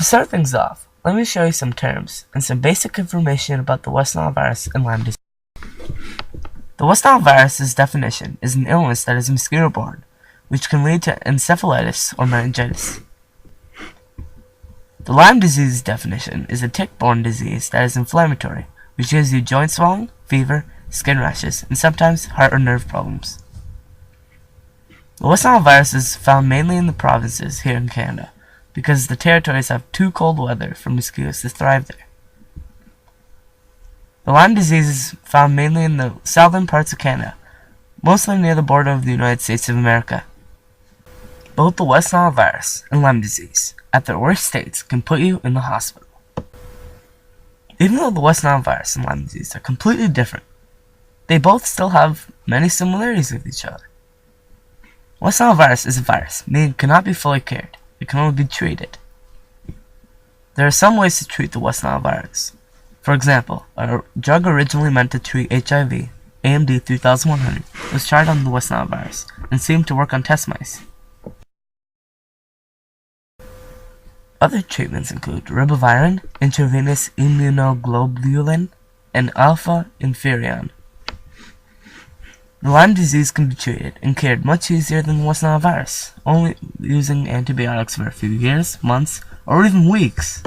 To start things off, let me show you some terms and some basic information about the West Nile virus and Lyme disease. The West Nile virus's definition is an illness that is mosquito-borne, which can lead to encephalitis or meningitis. The Lyme disease definition is a tick-borne disease that is inflammatory, which gives you joint swelling, fever, skin rashes, and sometimes heart or nerve problems. The West Nile virus is found mainly in the provinces here in Canada, because the territories have too cold weather for mosquitoes to thrive there. The Lyme disease is found mainly in the southern parts of Canada, mostly near the border of the United States of America. Both the West Nile virus and Lyme disease, at their worst states, can put you in the hospital. Even though the West Nile virus and Lyme disease are completely different, they both still have many similarities with each other. West Nile virus is a virus, meaning it cannot be fully cured. It can only be treated. There are some ways to treat the West Nile virus. For example, a drug originally meant to treat HIV, AMD 3100, was tried on the West Nile virus and seemed to work on test mice. Other treatments include ribavirin, intravenous immunoglobulin, and alpha interferon. The Lyme disease can be treated and cured much easier than the West Nile virus, only using antibiotics for a few years, months, or even weeks.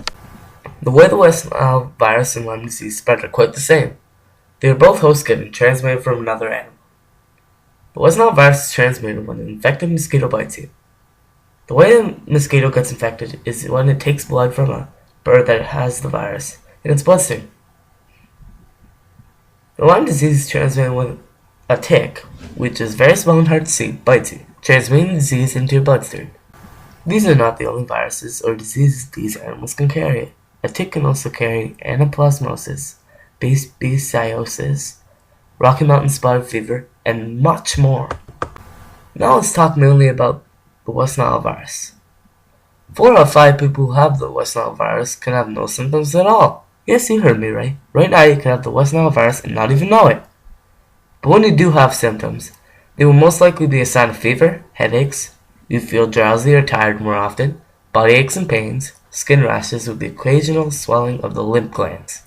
The way the West Nile virus and Lyme disease spread are quite the same. They are both host-given, transmitted from another animal. The West Nile virus is transmitted when an infected mosquito bites you. The way a mosquito gets infected is when it takes blood from a bird that has the virus in its bloodstream. The Lyme disease is transmitted when a tick, which is very small and hard to see, bites you, transmitting the disease into your bloodstream. These are not the only viruses or diseases these animals can carry. A tick can also carry anaplasmosis, babesiosis, Rocky Mountain spotted fever, and much more. Now let's talk mainly about the West Nile virus. 4 out of 5 people who have the West Nile virus can have no symptoms at all. Yes, you heard me right. Right now you can have the West Nile virus and not even know it. But when you do have symptoms, they will most likely be a sign of fever, headaches, you feel drowsy or tired more often, body aches and pains, skin rashes with the occasional swelling of the lymph glands.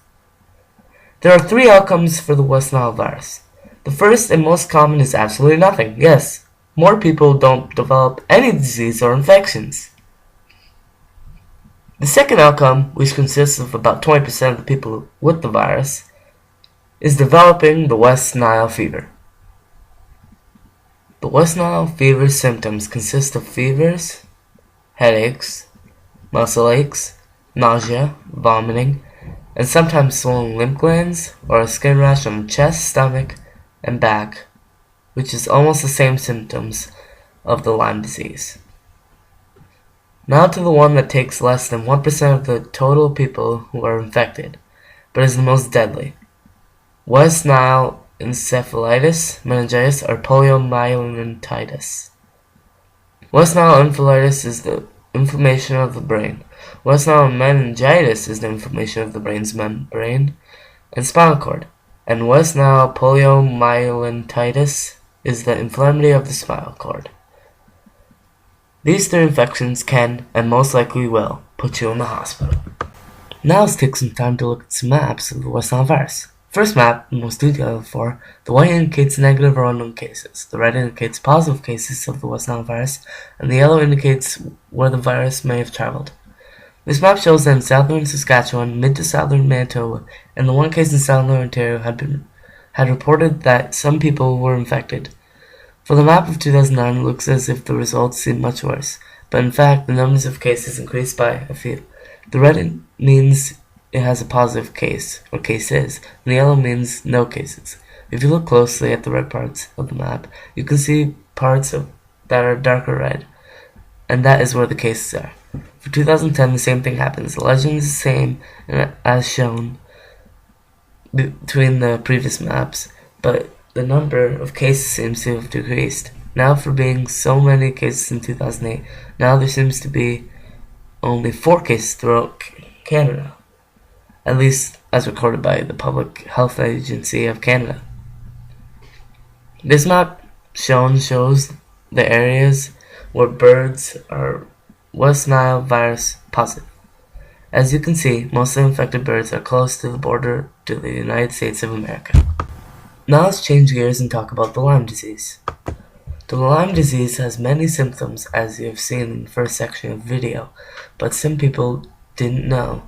There are 3 outcomes for the West Nile virus. The first and most common is absolutely nothing. Yes, more people don't develop any disease or infections. The second outcome, which consists of about 20% of the people with the virus, is developing the West Nile fever. The West Nile fever symptoms consist of fevers, headaches, muscle aches, nausea, vomiting, and sometimes swollen lymph glands or a skin rash on the chest, stomach, and back, which is almost the same symptoms of the Lyme disease. Now to the one that takes less than 1% of the total people who are infected, but is the most deadly. West Nile encephalitis, meningitis, or poliomyelitis. West Nile encephalitis is the inflammation of the brain. West Nile meningitis is the inflammation of the brain's membrane and spinal cord. And West Nile poliomyelitis is the inflammation of the spinal cord. These 3 infections can, and most likely will, put you in the hospital. Now let's take some time to look at some maps of the West Nile virus. First map, the most detailed of 4, the white indicates negative or unknown cases, the red indicates positive cases of the West Nile virus, and the yellow indicates where the virus may have traveled. This map shows that in southern Saskatchewan, mid to southern Manitoba, and the one case in southern Ontario had reported that some people were infected. For the map of 2009, it looks as if the results seem much worse, but in fact the numbers of cases increased by a few. The red means it has a positive case, or cases, and the yellow means no cases. If you look closely at the red parts of the map, you can see parts that are darker red, and that is where the cases are. For 2010, the same thing happens. The legend is the same as shown between the previous maps, but the number of cases seems to have decreased. Now, for being so many cases in 2008, now there seems to be only 4 cases throughout Canada, at least as recorded by the Public Health Agency of Canada. This map shows the areas where birds are West Nile virus positive. As you can see, most of the infected birds are close to the border to the United States of America. Now let's change gears and talk about the Lyme disease. The Lyme disease has many symptoms, as you have seen in the first section of the video, but some people didn't know.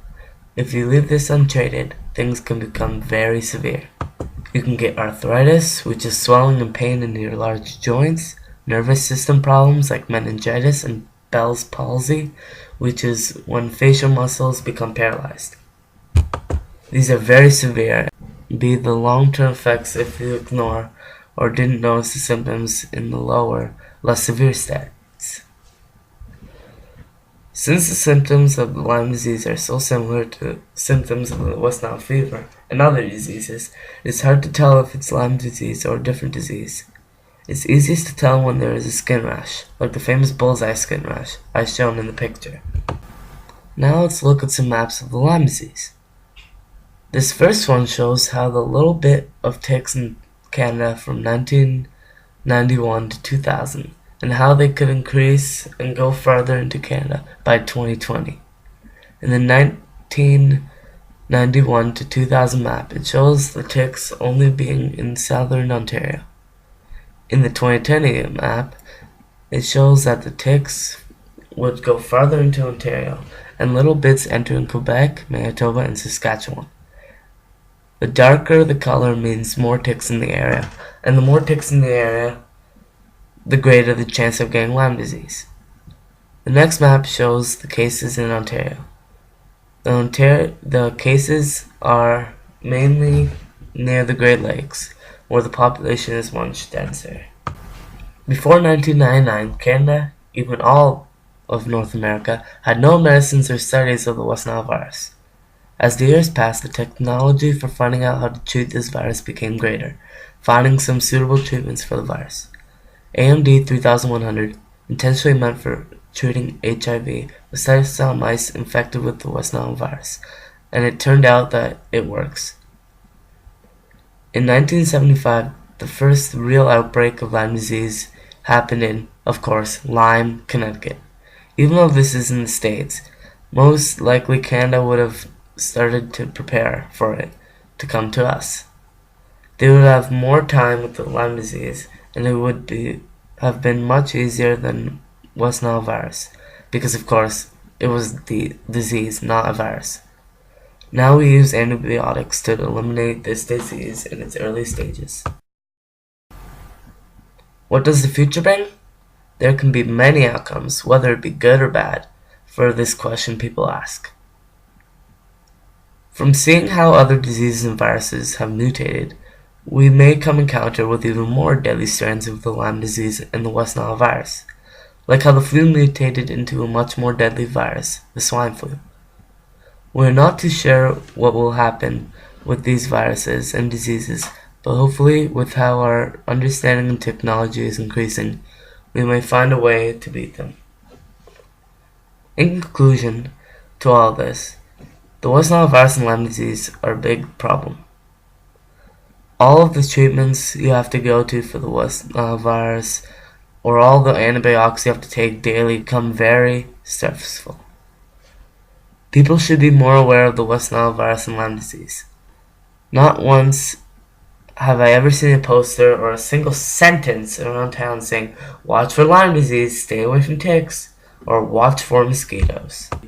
If you leave this untreated, things can become very severe. You can get arthritis, which is swelling and pain in your large joints, nervous system problems like meningitis, and Bell's palsy, which is when facial muscles become paralyzed. These are very severe, be the long-term effects if you ignore or didn't notice the symptoms in the lower, less severe states. Since the symptoms of the Lyme disease are so similar to symptoms of the West Nile fever and other diseases, it's hard to tell if it's Lyme disease or a different disease. It's easiest to tell when there is a skin rash, like the famous bullseye skin rash, as shown in the picture. Now let's look at some maps of the Lyme disease. This first one shows how the little bit of ticks in Canada from 1991 to 2000, and how they could increase and go farther into Canada by 2020. In the 1991 to 2000 map, it shows the ticks only being in southern Ontario. In the 2020 map, it shows that the ticks would go farther into Ontario, and little bits entering Quebec, Manitoba, and Saskatchewan. The darker the color means more ticks in the area, and the more ticks in the area, the greater the chance of getting Lyme disease. The next map shows the cases in Ontario. The cases are mainly near the Great Lakes, where the population is much denser. Before 1999, Canada, even all of North America, had no medicines or studies of the West Nile virus. As the years passed, the technology for finding out how to treat this virus became greater, finding some suitable treatments for the virus. AMD 3100, intentionally meant for treating HIV, was tested on mice infected with the West Nile virus, and it turned out that it works. In 1975, the first real outbreak of Lyme disease happened in, of course, Lyme, Connecticut. Even though this is in the States, most likely Canada would have started to prepare for it to come to us. They would have more time with the Lyme disease, and it would have been much easier than West Nile virus, because of course it was the disease, not a virus. Now we use antibiotics to eliminate this disease in its early stages. What does the future bring? There can be many outcomes, whether it be good or bad, for this question people ask. From seeing how other diseases and viruses have mutated, we may come encounter with even more deadly strands of the Lyme disease and the West Nile virus, like how the flu mutated into a much more deadly virus, the swine flu. We are not too sure what will happen with these viruses and diseases, but hopefully with how our understanding and technology is increasing, we may find a way to beat them. In conclusion to all this, the West Nile virus and Lyme disease are a big problem. All of the treatments you have to go to for the West Nile virus, or all the antibiotics you have to take daily, become very stressful. People should be more aware of the West Nile virus and Lyme disease. Not once have I ever seen a poster or a single sentence around town saying, "Watch for Lyme disease, stay away from ticks," or "Watch for mosquitoes."